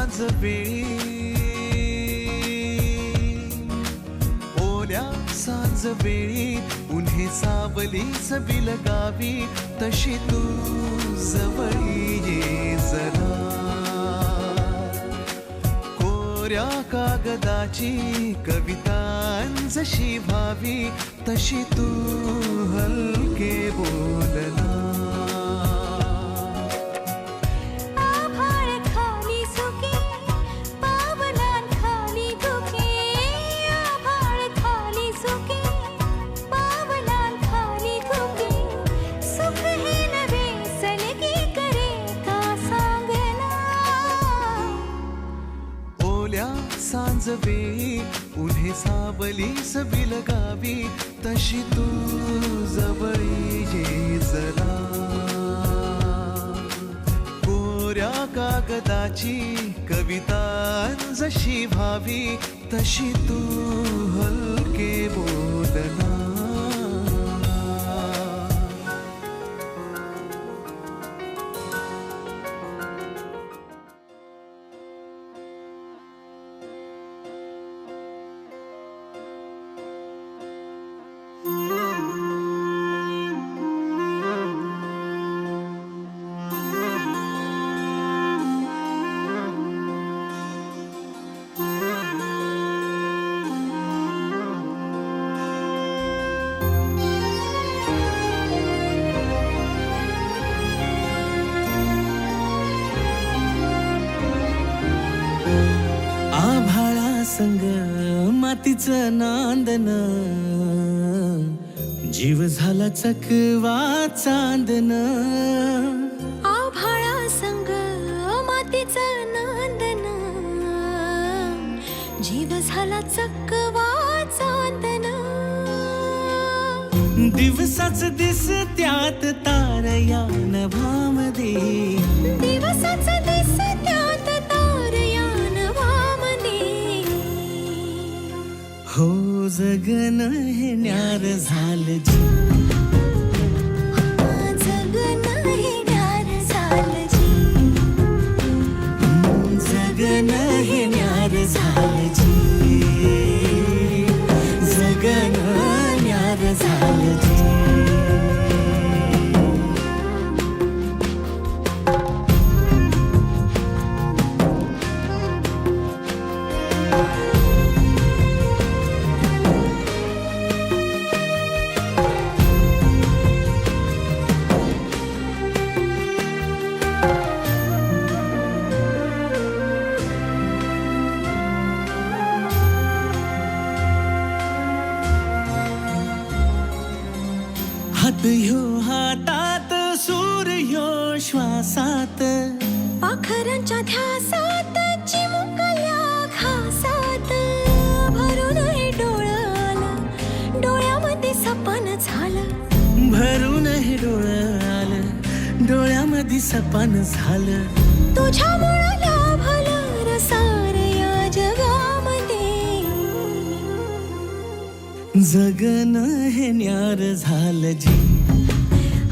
सांज वेळी, ओल्या सांज वेळी उन्हे सावलीच बिलगावी, तशी तू जवळी ये जरा. कोऱ्या कागदाची कविता जशी व्हावी, तशी तू हलके बोलना. सांज वेळी उन्हे सावलीस बिलगावी, तशी तू जवळी ये जरा. कोऱ्या कागदाची कविता जशी व्हावी, तशी तू हलके बोलना. संग मातीचं नांदन, जीव झाला चकवा चांदन. आभाळा संग मातीचं नांदन, जीव झाला चकवा चांदन. दिवसाच दिस त्यात तारया नभामध्ये, दिवसाच दिस त्यात तारया नभामध्ये. हो जगन हे न्यार झालं जी, जगन हे न्यार झालं जी. जगन हे न्यार झालं जी, जगन न्यार झालं जी. हात ह्यो हातात, सूर ह्यो श्वासात, पाखरांच्या ध्यासात, चिमुकल्या घासात. भरून हे डोळं आलं, डोळ्यामध्ये सपन झालं. भरून हे डोळं आलं, डोळ्यामध्ये सपन झालं. तुझ्यामुळं लाभलं रसार या जगामध्ये. जगन हे न्यार झालं जी,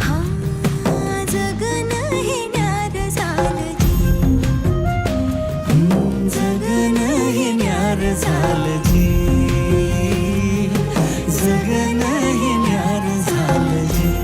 हा जगन हे न्यार झालं जी. जगन हे न्यार झालं जी, जगन हे न्यार झालं जी.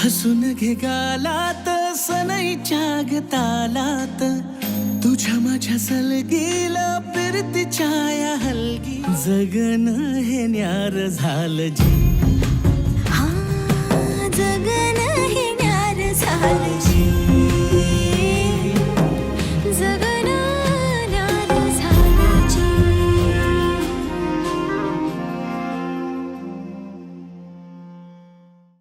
हसून घे गालात, सनईच्या गतालात, तुझ्या माझ्या सलगीला फिरती छाया हलगी. जगन हे न्यार झालं जी, हा जगन हे न्यार झालं जी.